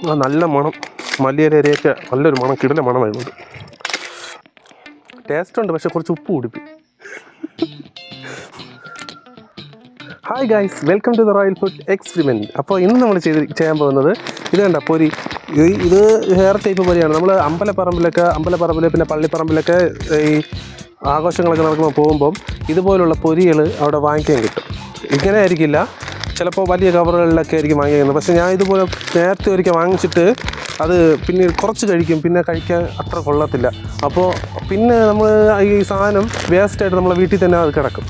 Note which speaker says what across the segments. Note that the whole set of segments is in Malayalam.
Speaker 1: നല്ല മണം, മല്ലിയിലയൊക്കെ നല്ലൊരു മണം, കിടല മണം വരുന്നുണ്ട്. ടേസ്റ്റ് ഉണ്ട്, പക്ഷെ കുറച്ച് ഉപ്പ് കൂടിപ്പി. Hi guys, welcome to the royal food experiment. അപ്പോൾ ഇന്ന് നമ്മൾ ചെയ്യാൻ പോകുന്നത് ഇത് കണ്ട പൊരി. ഇത് ഹെയർ ടൈപ്പ് പൊരിയാണ്. നമ്മൾ അമ്പലപ്പറമ്പിൽ പിന്നെ പള്ളിപ്പറമ്പിലൊക്കെ ഈ ആഘോഷങ്ങളൊക്കെ നടക്കുമ്പോൾ പോകുമ്പം ഇതുപോലുള്ള പൊരികൾ അവിടെ വാങ്ങിക്കാൻ കിട്ടും. ഇങ്ങനെ ആയിരിക്കില്ല, ചിലപ്പോൾ വലിയ കവറുകളിലൊക്കെ ആയിരിക്കും വാങ്ങിക്കുന്നത്. പക്ഷേ ഞാൻ ഇതുപോലെ നേരത്തെ ഒരിക്കൽ വാങ്ങിച്ചിട്ട് അത് പിന്നെ കുറച്ച് കഴിക്കും, പിന്നെ കഴിക്കാൻ അത്ര കൊള്ളത്തില്ല. അപ്പോൾ പിന്നെ നമ്മൾ ഈ സാധനം വേസ്റ്റായിട്ട് നമ്മളെ വീട്ടിൽ തന്നെ അത് കിടക്കും.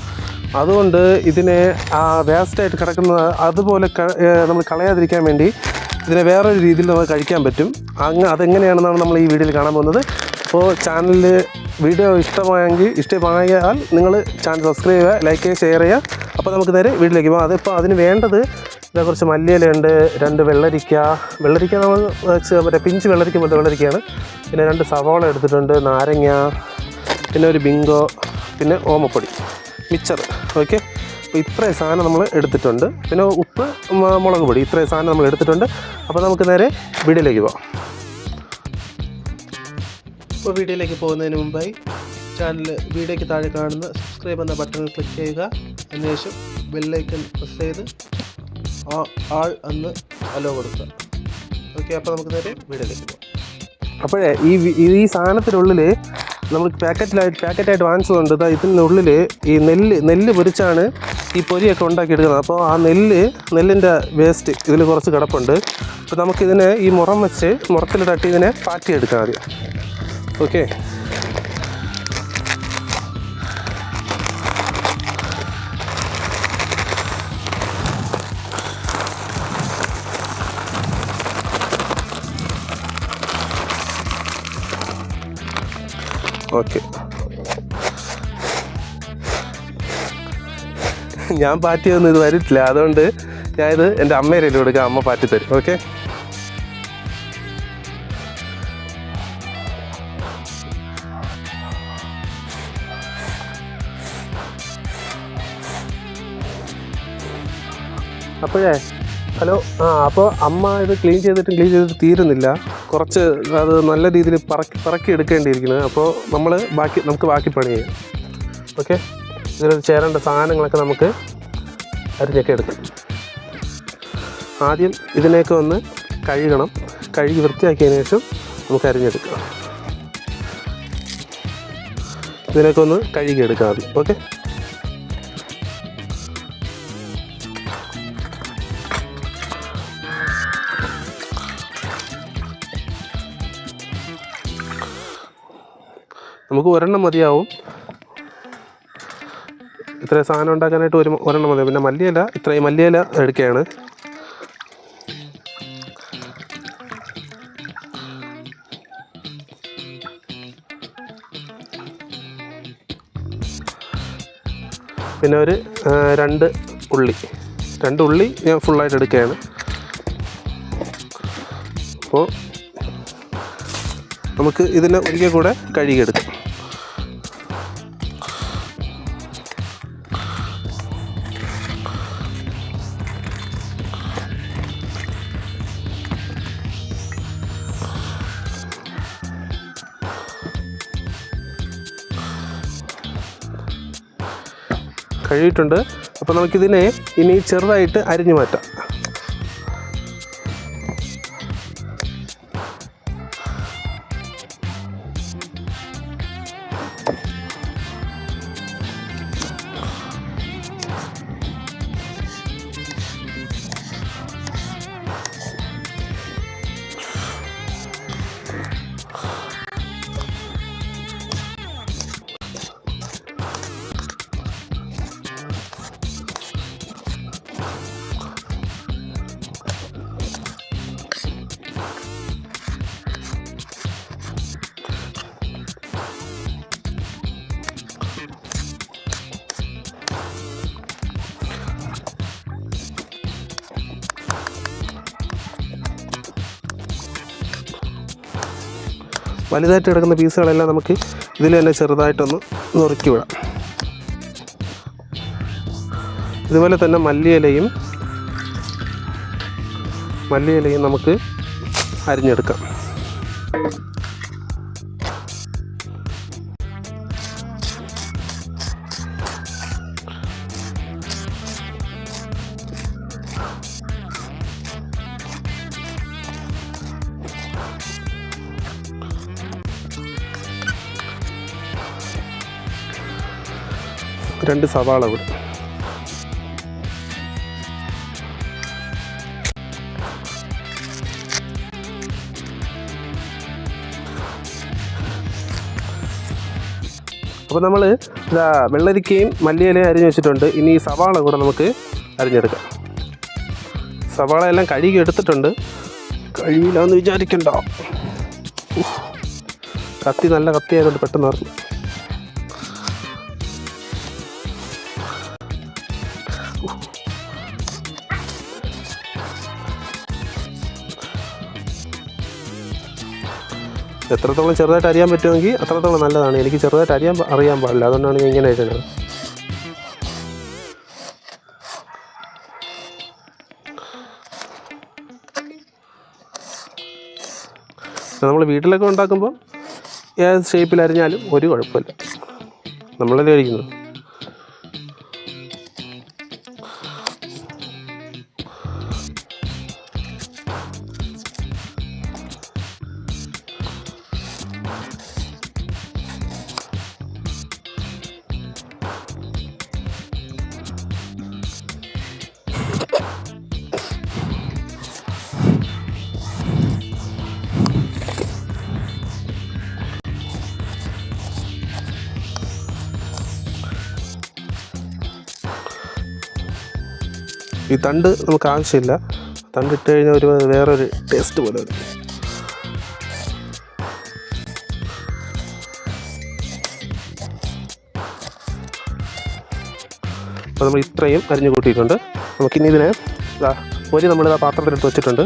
Speaker 1: അതുകൊണ്ട് ഇതിനെ ആ വേസ്റ്റായിട്ട് കിടക്കുന്ന അതുപോലെ നമ്മൾ കളയാതിരിക്കാൻ വേണ്ടി ഇതിനെ വേറൊരു രീതിയിൽ നമ്മൾ കഴിക്കാൻ പറ്റും. അതെങ്ങനെയാണെന്നാണ് നമ്മൾ ഈ വീഡിയോയിൽ കാണാൻ പോകുന്നത്. അപ്പോൾ ചാനലിൽ വീഡിയോ ഇഷ്ടമായാൽ നിങ്ങൾ ചാനൽ സബ്സ്ക്രൈബ് ചെയ്യുക, ലൈക്ക് ചെയ്യുക, ഷെയർ ചെയ്യുക. അപ്പോൾ നമുക്ക് നേരെ വീട്ടിലേക്ക് പോകാം. അതിപ്പോൾ അതിന് വേണ്ടത് കുറച്ച് മല്ലിയിലയുണ്ട്, 2 വെള്ളരിക്ക നമ്മൾ മറ്റേ പിഞ്ച് വെള്ളരിക്ക പോലത്തെ വെള്ളരിക്കയാണ്. പിന്നെ 2 സവാള എടുത്തിട്ടുണ്ട്, നാരങ്ങ, പിന്നെ ഒരു ബിങ്കോ, പിന്നെ ഓമപ്പൊടി, മിച്ചർ. ഓക്കെ, അപ്പോൾ ഇത്രയും സാധനം നമ്മൾ എടുത്തിട്ടുണ്ട്. പിന്നെ ഉപ്പ്, മുളക് പൊടി, ഇത്രയും സാധനം നമ്മൾ എടുത്തിട്ടുണ്ട്. അപ്പോൾ നമുക്ക് നേരെ വീഡിയോയിലേക്ക് പോകാം. അപ്പോൾ വീഡിയോയിലേക്ക് പോകുന്നതിന് മുമ്പായി വീഡിയോയ്ക്ക് താഴെ കാണുന്ന സബ്സ്ക്രൈബ് എന്ന ബട്ടണിൽ ക്ലിക്ക് ചെയ്യുക. അതിനുശേഷം ബെല്ലൈക്കൺ പ്രസ് ചെയ്ത് ആൾ എന്ന് അലോ കൊടുക്കുക. ഓക്കെ, അപ്പോൾ നമുക്ക് നേരെ വീഡിയോയിലേക്ക് പോകാം. അപ്പോഴേ ഈ സാധനത്തിനുള്ളിൽ നമ്മൾ പാക്കറ്റായിട്ട് വാങ്ങിച്ചതുകൊണ്ട് ഇതിനുള്ളിൽ ഈ നെല്ല് പൊരിച്ചാണ് ഈ പൊരിയൊക്കെ ഉണ്ടാക്കിയെടുക്കുന്നത്. അപ്പോൾ ആ നെല്ലിൻ്റെ വേസ്റ്റ് ഇതിൽ കുറച്ച് കിടപ്പുണ്ട്. അപ്പോൾ നമുക്കിതിനെ ഈ മുറത്തിൽ തട്ടി ഇതിനെ പാറ്റിയെടുക്കാം ആദ്യം. ഓക്കെ, ഓക്കെ, ഞാൻ പാറ്റിയൊന്നും ഇത് വരില്ല, അതുകൊണ്ട് ഞാനിത് എൻ്റെ അമ്മയുടെ കൊടുക്കാം, അമ്മ പാറ്റി തരും. ഓക്കെ, അപ്പോഴേ ഹലോ, അപ്പോൾ അമ്മ ഇത് ക്ലീൻ ചെയ്തിട്ട് തീരുന്നില്ല. കുറച്ച് അത് നല്ല രീതിയിൽ പറക്കി എടുക്കേണ്ടിയിരിക്കുന്നത്. അപ്പോൾ നമുക്ക് ബാക്കി പണി ചെയ്യാം. ഓക്കെ, ഇതിൽ ചേരേണ്ട സാധനങ്ങളൊക്കെ നമുക്ക് അരിഞ്ഞൊക്കെ എടുക്കാം. ആദ്യം ഇതിനെയൊക്കെ ഒന്ന് കഴുകി വൃത്തിയാക്കിയതിന് ശേഷം നമുക്ക് അരിഞ്ഞെടുക്കാം. ഇതിനൊക്കെ ഒന്ന് കഴുകിയെടുക്കാം ആദ്യം. ഓക്കെ, നമുക്ക് ഒരെണ്ണം മതിയാവും. ഇത്രയും സാധനം ഉണ്ടാക്കാനായിട്ട് ഒരെണ്ണം മതിയാവും. പിന്നെ ഇത്രയും മല്ലിയില എടുക്കുകയാണ്. പിന്നെ ഒരു 2 ഉള്ളി ഞാൻ ഫുള്ളായിട്ട് എടുക്കുകയാണ്. അപ്പോൾ നമുക്ക് ഇതിനെ ഒരിക്കൽ കൂടെ കഴുകിയെടുക്കാം. കഴുകിയിട്ടുണ്ട്. അപ്പോൾ നമുക്കിതിനെ ഇനി ചെറുതായിട്ട് അരിഞ്ഞു മാറ്റാം. വലുതായിട്ട് കിടക്കുന്ന പീസുകളെല്ലാം നമുക്ക് ഇതിൽ തന്നെ ചെറുതായിട്ടൊന്ന് നുറുക്കി വിടാം. ഇതുപോലെ തന്നെ മല്ലിയിലയും നമുക്ക് അരിഞ്ഞെടുക്കാം. രണ്ട് സവാള കൂടി. അപ്പോൾ നമ്മൾ ഇതാ വെള്ളരിക്കയും മല്ലിയിലയും അരിഞ്ഞ് വെച്ചിട്ടുണ്ട്. ഇനി ഈ സവാള കൂടെ നമുക്ക് അരിഞ്ഞെടുക്കാം. സവാള എല്ലാം കഴുകി എടുത്തിട്ടുണ്ട്. കഴിയില്ലാന്ന് വിചാരിക്കണ്ട. കത്തി നല്ല കത്തിയായതുകൊണ്ട് പെട്ടെന്ന് അറിഞ്ഞു. എത്രത്തോളം ചെറുതായിട്ട് അറിയാൻ പറ്റുമെങ്കിൽ അത്രത്തോളം നല്ലതാണ്. എനിക്ക് ചെറുതായിട്ട് അറിയാൻ പാടില്ല, അതുകൊണ്ടാണ് ഞാൻ ഇങ്ങനെ ആയിട്ടുള്ളത്. നമ്മൾ വീട്ടിലൊക്കെ ഉണ്ടാക്കുമ്പോൾ ഏത് ഷേപ്പിൽ അരിഞ്ഞാലും ഒരു കുഴപ്പമില്ല, നമ്മളല്ലേ കഴിക്കുന്നത്. ഈ തണ്ട് നമുക്ക് ആവശ്യമില്ല. തണ്ട് ഇട്ട് കഴിഞ്ഞാൽ വേറൊരു ടേസ്റ്റ് പോലെ വരും. അപ്പോൾ നമ്മൾ ഇത്രയും അരിഞ്ഞു കൂട്ടിയിട്ടുണ്ട്. നമുക്കിനി ഇതിനെ പൊരി നമ്മളിതാ പാത്രത്തിലിട്ട് വെച്ചിട്ടുണ്ട്.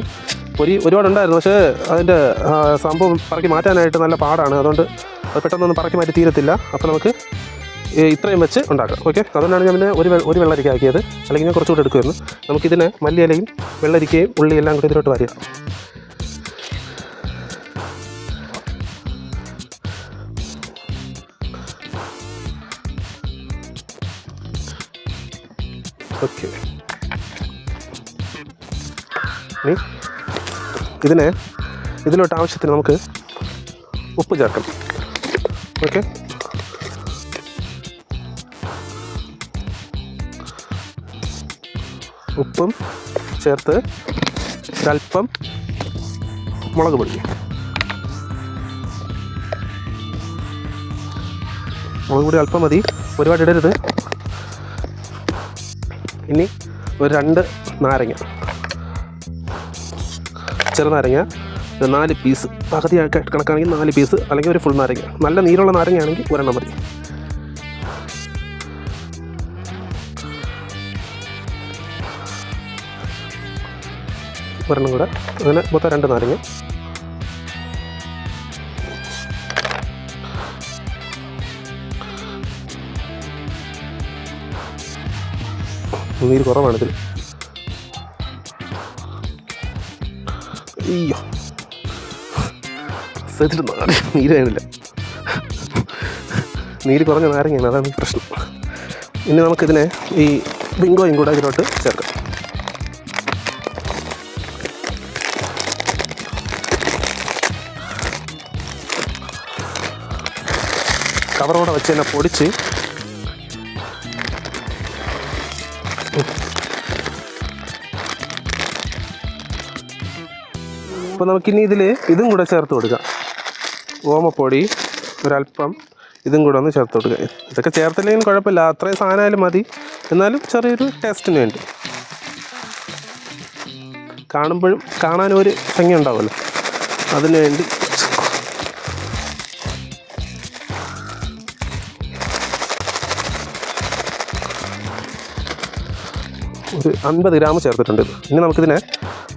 Speaker 1: പൊരി ഒരുപാടുണ്ടായിരുന്നു, പക്ഷേ അതിൻ്റെ സംഭവം പറക്കി മാറ്റാനായിട്ട് നല്ല പാടാണ്. അതുകൊണ്ട് അത് പെട്ടെന്നൊന്നും പറക്കി മാറ്റി തീരത്തില്ല. അപ്പോൾ നമുക്ക് ഇത്രയും വെച്ച് ഉണ്ടാക്കാം. ഓക്കെ, അതുകൊണ്ടാണ് ഞാൻ പിന്നെ ഒരു വെള്ളരിക്ക ആക്കിയത്, അല്ലെങ്കിൽ ഞാൻ കുറച്ചുകൂടെ എടുക്കുമായിരുന്നു. നമുക്കിതിനെ മല്ലിയിലയും വെള്ളരിക്കയും ഉള്ളി എല്ലാം കൂടി ഇതിലോട്ട് വാരിയിടാം. ഓക്കെ, ഇനി ഇതിലോട്ട് ആവശ്യത്തിന് നമുക്ക് ഉപ്പ് ചേർക്കണം. ഓക്കെ, ഉപ്പും ചേർത്ത് ഒരല്പം മുളക് പൊടി. മുളക് പൊടി അല്പം മതി, ഒരുപാട് ഇടരുത്. ഇനി ഒരു 2 നാരങ്ങ, ചെറുനാരങ്ങ 4 പീസ്, പകുതി കണക്കാണെങ്കിൽ 4 പീസ്, അല്ലെങ്കിൽ ഒരു ഫുൾ നാരങ്ങ. നല്ല നീരുള്ള നാരങ്ങയാണെങ്കിൽ ഒരെണ്ണം മതി. ഒരെണ്ണം കൂടെ, അങ്ങനെ മൊത്തം 2 നാരങ്ങ. നീര് കുറവാണിതിൽ. അയ്യോ, നീര് വേണില്ല, നീര് കുറഞ്ഞ നാരങ്ങയാണ്, അതാണ് ഈ പ്രശ്നം. ഇനി നമുക്കിതിനെ ഈ ബിങ്കോയും കൂടെ ഇതിലോട്ട് ചേർക്കാം. കവറോടെ വെച്ച് തന്നെ പൊടിച്ച് അപ്പോൾ നമുക്കിനി ഇതും കൂടെ ചേർത്ത് കൊടുക്കാം. ഓമപ്പൊടി ഒരല്പം ഇതും കൂടെ ഒന്ന് ചേർത്ത് കൊടുക്കുക. ഇതൊക്കെ ചേർത്തില്ലെങ്കിലും കുഴപ്പമില്ല, അത്രയും സാധനമായാലും മതി. എന്നാലും ചെറിയൊരു ടേസ്റ്റിന് വേണ്ടി, കാണാനും ഒരു ഭംഗി ഉണ്ടാവുമല്ലോ, അതിനു വേണ്ടി. ഒരു 50 ഗ്രാം ചേർത്തിട്ടുണ്ട്. ഇനി നമുക്കിതിനെ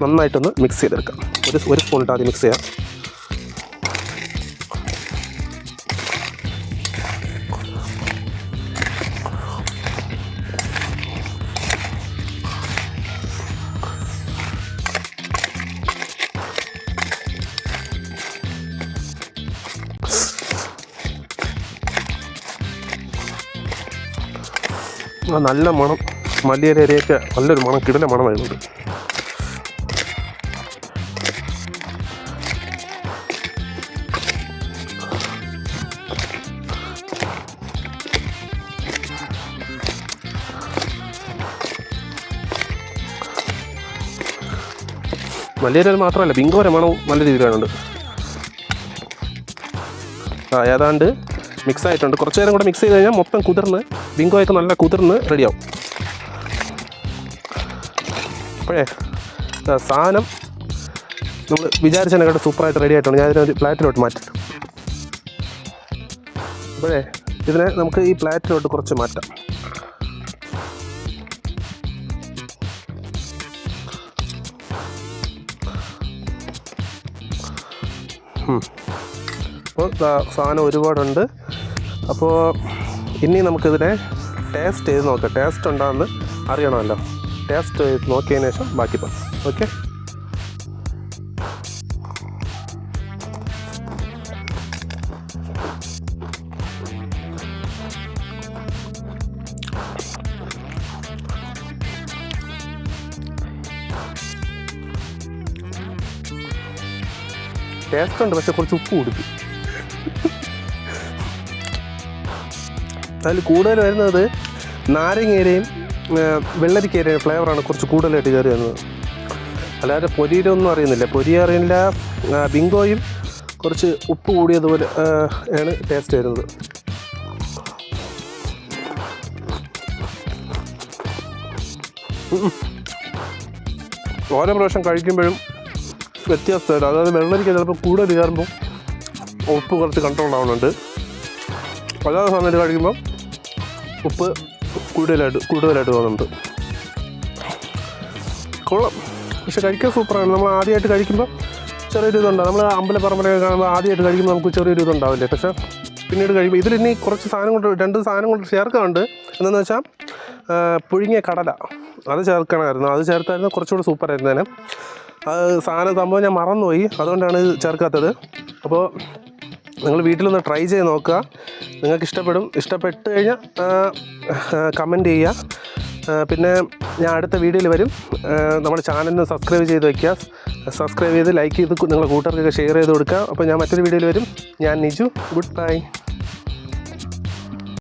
Speaker 1: നന്നായിട്ടൊന്ന് മിക്സ് ചെയ്തെടുക്കാം. ഒരു സ്പൂൺ ഇട്ട് ആദ്യം മിക്സ് ചെയ്യാം. നല്ല മണം, മല്ലിയില ഇലയൊക്കെ നല്ലൊരു മണം, കിടില മണം വരുന്നുണ്ട്. മല്ലിയില മാത്രമല്ല ബിങ്കോയുടെ മണവും നല്ല രീതിയിലുണ്ട്. ഏതാണ്ട് മിക്സ് ആയിട്ടുണ്ട്. കുറച്ച് നേരം കൂടെ മിക്സ് ചെയ്ത് കഴിഞ്ഞാൽ മൊത്തം കുതിർന്ന് ബിങ്കോയൊക്കെ നല്ല കുതിർന്ന് റെഡിയാവും. അപ്പോഴേ സാധനം നമ്മൾ വിചാരിച്ചതിനെക്കാട്ട് സൂപ്പറായിട്ട് റെഡി ആയിട്ടുണ്ട്. ഞാൻ ഇതിനൊരു പ്ലാറ്റിലോട്ട് മാറ്റാം. അപ്പോഴേ ഇതിനെ നമുക്ക് ഈ പ്ലാറ്റിലോട്ട് കുറച്ച് മാറ്റാം. അപ്പോൾ സാധനം ഒരുപാടുണ്ട്. അപ്പോൾ ഇനി നമുക്കിതിനെ ടേസ്റ്റ് ചെയ്ത് നോക്കാം. ടേസ്റ്റ് ഉണ്ടാകുമെന്ന് അറിയണമല്ലോ. ടേസ്റ്റ് ചെയ്ത് നോക്കിയതിന് ശേഷം ബാക്കി പറയാം. ഓക്കെ. ടേസ്റ്റ് ഉണ്ട്, പക്ഷെ കുറച്ച് ഉപ്പ് കൊടുക്കും. അതിൽ കൂടുതൽ വരുന്നത് നാരങ്ങേരയും വെള്ളരിക്കയിലയും ഫ്ലേവറാണ് കുറച്ച് കൂടുതലായിട്ട് കയറി വരുന്നത്. അല്ലാതെ പൊരിയിലൊന്നും അറിയുന്നില്ല, പൊരി അറിയില്ല. ബിങ്കോയും കുറച്ച് ഉപ്പ് കൂടിയതുപോലെ ആണ് ടേസ്റ്റ് വരുന്നത്. ഓരോ പ്രാവശ്യം കഴിക്കുമ്പോഴും വ്യത്യാസമായിട്ട്, അതായത് വെള്ളരിക്ക ചിലപ്പോൾ കൂടുതൽ കയറുമ്പോൾ ഉപ്പ് കുറച്ച് കൺട്രോൾ ആവുന്നുണ്ട്. അല്ലാതെ സമയത്ത് കഴിക്കുമ്പോൾ ഉപ്പ് കൂടുതലായിട്ട് തോന്നുന്നുണ്ട്. കൊള്ളാം, പക്ഷെ കഴിക്കാൻ സൂപ്പറാണ്. നമ്മൾ ആദ്യമായിട്ട് കഴിക്കുമ്പോൾ ചെറിയൊരു ഇതുണ്ടാവും. നമ്മൾ അമ്പലപ്പറമ്പിലൊക്കെ കാണുമ്പോൾ ആദ്യമായിട്ട് കഴിക്കുമ്പോൾ നമുക്ക് ചെറിയൊരു ഇതുണ്ടാവില്ലേ. പക്ഷേ പിന്നീട് കഴിയുമ്പോൾ ഇതിൽ ഇനി കുറച്ച് സാധനം കൊണ്ട് 2 സാധനം കൊണ്ട് ചേർക്കാനുണ്ട്. എന്താണെന്ന് വെച്ചാൽ പുഴുങ്ങിയ കടല അത് ചേർക്കണമായിരുന്നു. അത് ചേർത്തായിരുന്നു കുറച്ചുകൂടി സൂപ്പറായിരുന്നേനെ. അത് സംഭവം ഞാൻ മറന്നുപോയി, അതുകൊണ്ടാണ് ഇത് ചേർക്കാത്തത്. അപ്പോൾ നിങ്ങൾ വീട്ടിലൊന്ന് ട്രൈ ചെയ്ത് നോക്കുക. നിങ്ങൾക്ക് ഇഷ്ടപ്പെട്ട് കഴിഞ്ഞാൽ കമൻറ്റ് ചെയ്യുക. പിന്നെ ഞാൻ അടുത്ത വീഡിയോയിൽ വരും. നമ്മുടെ ചാനലിന് സബ്സ്ക്രൈബ് ചെയ്ത് വയ്ക്കുക. സബ്സ്ക്രൈബ് ചെയ്ത് ലൈക്ക് ചെയ്ത് നിങ്ങളുടെ കൂട്ടുകാർക്കൊക്കെ ഷെയർ ചെയ്ത് കൊടുക്കുക. അപ്പോൾ ഞാൻ മറ്റൊരു വീഡിയോയിൽ വരും. ഞാൻ നിജു. Good bye.